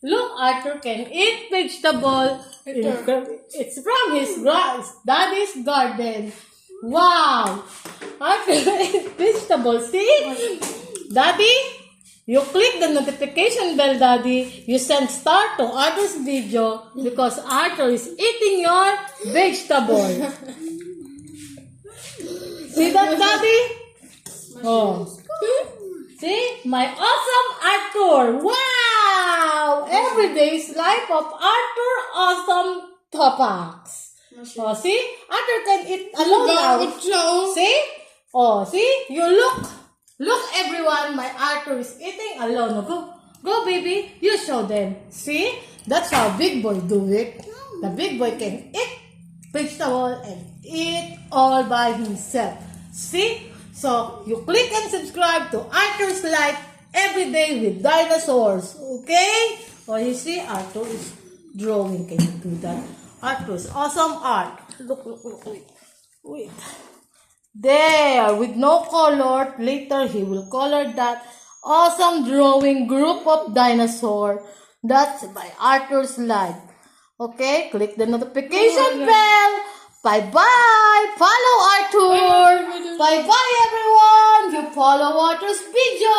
Look, Arthur can eat vegetable. It's from his daddy's garden. Wow! Arthur eat vegetable. See? Daddy, you click the notification bell, Daddy. You send star to Arthur's video because Arthur is eating your vegetable. See that, Daddy? Oh. See? My awesome Arthur. Wow! Everyday's life of Arthur Awesome Topax. Oh, see? Arthur can eat alone now. See? Oh, see? You look. Look, everyone. My Arthur is eating alone. Go, baby. You show them. See? That's how big boy do it. The big boy can eat vegetable and eat all by himself. See? So, you click and subscribe to Arthur's Life every day with dinosaurs. Okay? Oh, you see, Arthur is drawing. Can you do that? Arthur's awesome art. Look, wait. There, with no color. Later, he will color that awesome drawing group of dinosaur. That's by Arthur's Life. Okay? Click the notification bell. Bye-bye. Follow Arthur. Bye-bye, everyone. You follow Arthur's video.